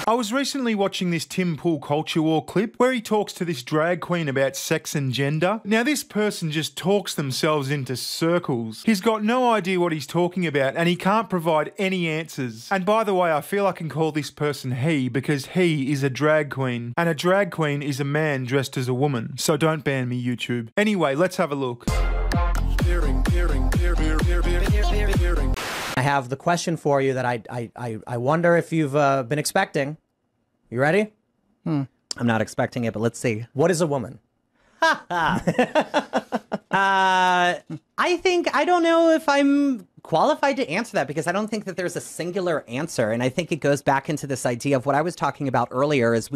I was recently watching this Tim Pool Culture War clip where he talks to this drag queen about sex and gender. Now this person just talks themselves into circles. He's got no idea what he's talking about and he can't provide any answers. And by the way, I feel I can call this person he because he is a drag queen. And a drag queen is a man dressed as a woman. So don't ban me, YouTube. Anyway, let's have a look. I have the question for you that I wonder if you've been expecting. You ready? I'm not expecting it, but let's see. What is a woman? I don't know if I'm qualified to answer that because I don't think that there's a singular answer. And I think it goes back into this idea of what I was talking about earlier is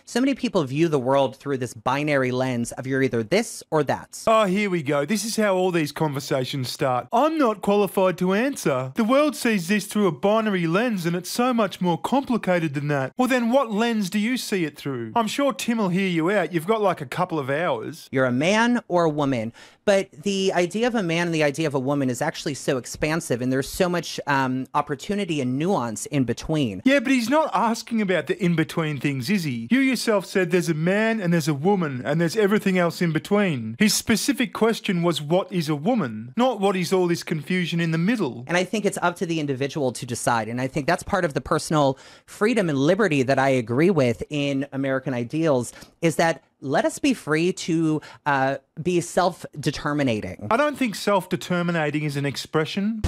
so many people view the world through this binary lens of you're either this or that. Oh, here we go. This is how all these conversations start. I'm not qualified to answer. The world sees this through a binary lens and it's so much more complicated than that. Well, then what lens do you see it through? I'm sure Tim will hear you out. You've got like a couple of hours. You're a man or a woman. But the idea of a man and the idea of a woman is actually so expansive and there's so much opportunity and nuance in between. Yeah, but he's not asking about the in-between things, is he? You yourself said there's a man and there's a woman and there's everything else in between. His specific question was what is a woman, not what is all this confusion in the middle. And I think it's up to the individual to decide. And I think that's part of the personal freedom and liberty that I agree with in American ideals is that let us be free to be self-determinating. I don't think self-determinating is an expression.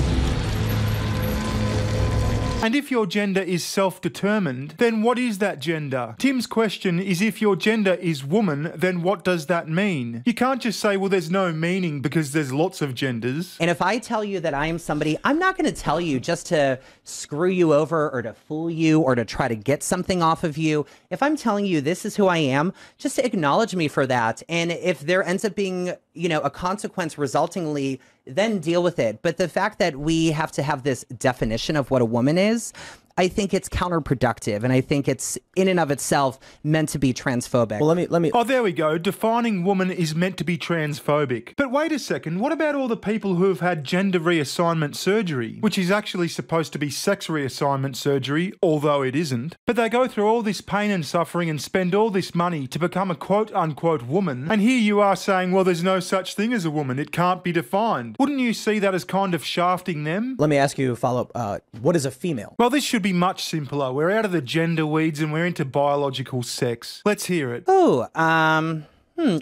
And if your gender is self-determined, then what is that gender? Tim's question is if your gender is woman, then what does that mean? You can't just say, well, there's no meaning because there's lots of genders. And if I tell you that I am somebody, I'm not going to tell you just to screw you over or to fool you or to try to get something off of you. If I'm telling you this is who I am, just to acknowledge me for that. And if there ends up being, a consequence resultingly, then deal with it. But the fact that we have to have this definition of what a woman is, I think it's counterproductive, and I think it's in and of itself meant to be transphobic. Well, let me. Oh, there we go. Defining woman is meant to be transphobic. But wait a second. What about all the people who have had gender reassignment surgery, which is actually supposed to be sex reassignment surgery, although it isn't? But they go through all this pain and suffering and spend all this money to become a quote-unquote woman. And here you are saying, well, there's no such thing as a woman. It can't be defined. Wouldn't you see that as kind of shafting them? Let me ask you a follow-up. What is a female? Well, this should be much simpler. We're out of the gender weeds and we're into biological sex. Let's hear it. Oh,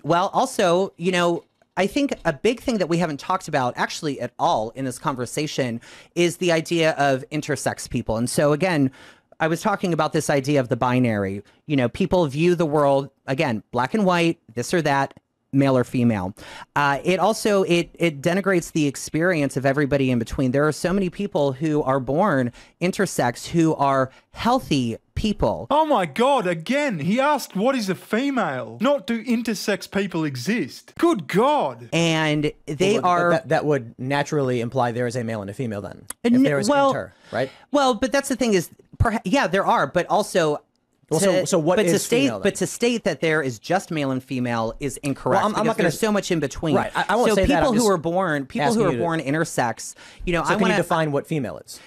well, also, I think a big thing that we haven't talked about actually at all in this conversation is the idea of intersex people. And so again, I was talking about this idea of the binary. People view the world, again, black and white, this or that, male or female. It also denigrates the experience of everybody in between. There are so many people who are born intersex who are healthy people. Oh my God, again, he asked what is a female, not do intersex people exist. Good God. And they that would naturally imply there is a male and a female then. If there is inter, right? Well, but that's the thing is, yeah, there are, but also so what is female then? But to state that there is just male and female is incorrect. Well, I'm not there's so much in between. Right. I won't say that. People who are born intersex, So can you define what female is?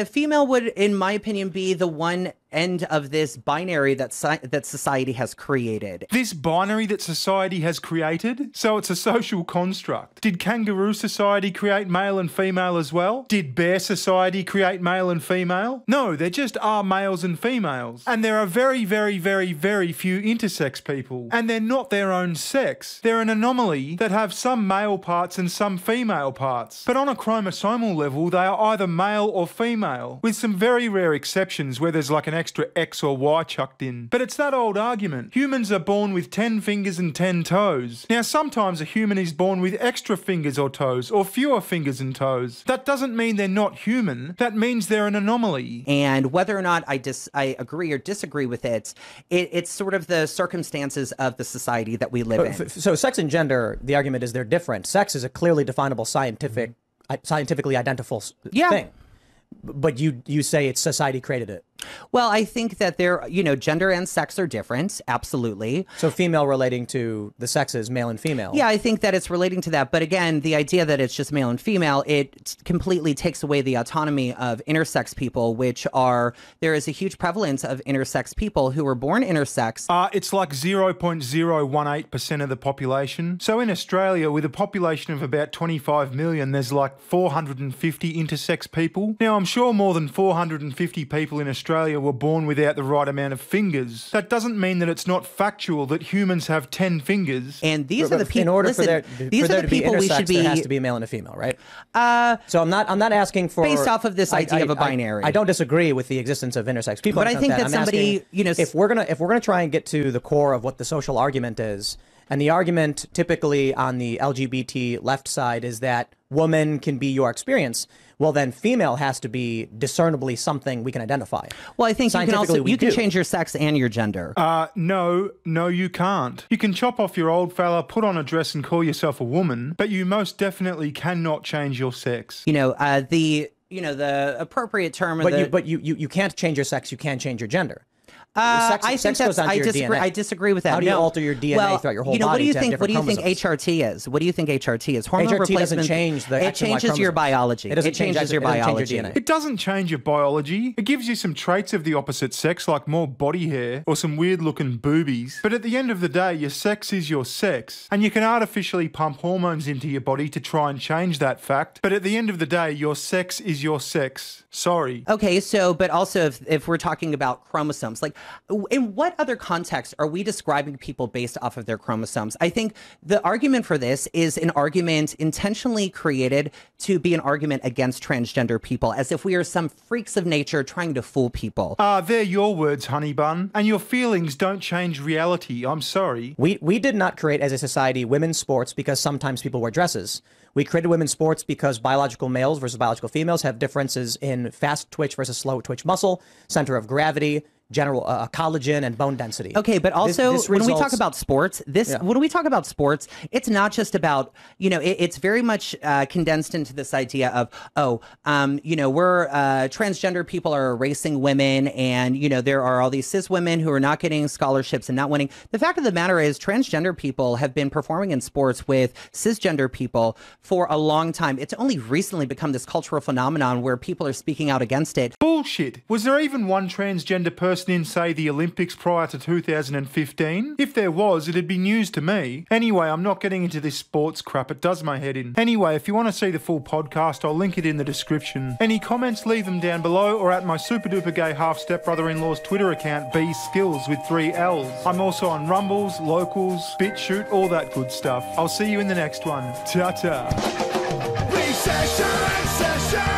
Female would, in my opinion, be the one end of this binary that society has created. This binary that society has created? So it's a social construct. Did kangaroo society create male and female as well? Did bear society create male and female? No, there just are males and females. And there are very, very, very, very few intersex people. And they're not their own sex. They're an anomaly that have some male parts and some female parts. But on a chromosomal level, they are either male or female, with some very rare exceptions where there's like an extra X or Y chucked in. But it's that old argument. Humans are born with 10 fingers and 10 toes. Now, sometimes a human is born with extra fingers or toes, or fewer fingers and toes. That doesn't mean they're not human. That means they're an anomaly. And whether or not I agree or disagree with it, it's sort of the circumstances of the society that we live in. So sex and gender, the argument is they're different. Sex is a clearly definable scientifically identifiable thing. But you say it's society created it. Well, I think that gender and sex are different. Absolutely. So female relating to the sexes, male and female. Yeah, I think that it's relating to that. But again, the idea that it's just male and female, it completely takes away the autonomy of intersex people, there is a huge prevalence of intersex people who were born intersex. It's like 0.018% of the population. So in Australia, with a population of about 25 million, there's like 450 intersex people. Now, I'm sure more than 450 people in Australia were born without the right amount of fingers. That doesn't mean that it's not factual that humans have 10 fingers. And these are the people. In order listen, for there to be intersex, we should be. There has to be a male and a female, right? So I'm not asking for based off of this idea of a binary. I don't disagree with the existence of intersex people, but I think that I'm somebody, asking, if we're gonna try and get to the core of what the social argument is, and the argument typically on the LGBT left side is that woman can be your experience. Well, then female has to be discernibly something we can identify. Well, I think you can change your sex and your gender. No, you can't. You can chop off your old fella, put on a dress and call yourself a woman, but you most definitely cannot change your sex. The appropriate term. But you can't change your sex. You can change your gender. I disagree with that. How do you alter your DNA throughout your whole body? What do you to have think? What do you think chromosomes? HRT is? What do you think HRT is? Hormone HRT replacement doesn't change the It changes your biology. It changes your biology. Your DNA. It doesn't change your biology. It gives you some traits of the opposite sex, like more body hair or some weird-looking boobies. But at the end of the day, your sex is your sex, and you can artificially pump hormones into your body to try and change that fact. But at the end of the day, your sex is your sex. Sorry. Okay, but also if we're talking about chromosomes, like in what other context are we describing people based off of their chromosomes? I think the argument for this is an argument intentionally created to be an argument against transgender people, as if we are some freaks of nature trying to fool people. They're your words, honey bun, and your feelings don't change reality. I'm sorry. We did not create as a society women's sports because sometimes people wear dresses. We created women's sports because biological males versus biological females have differences in fast twitch versus slow twitch muscle, center of gravity, general collagen and bone density. Okay, but also when we talk about sports, when we talk about sports, it's not just about, it's very much condensed into this idea of, we're transgender people are erasing women, and, there are all these cis women who are not getting scholarships and not winning. The fact of the matter is transgender people have been performing in sports with cisgender people for a long time. It's only recently become this cultural phenomenon where people are speaking out against it. Bullshit. Was there even one transgender person in, say, the Olympics prior to 2015? If there was, it'd be news to me. Anyway, I'm not getting into this sports crap. It does my head in. Anyway, if you want to see the full podcast, I'll link it in the description. Any comments, leave them down below or at my super duper gay half stepbrother-in-law's Twitter account, bskills with 3 L's. I'm also on Rumbles, Locals, BitChute, all that good stuff. I'll see you in the next one. Ta-ta. Recession, session.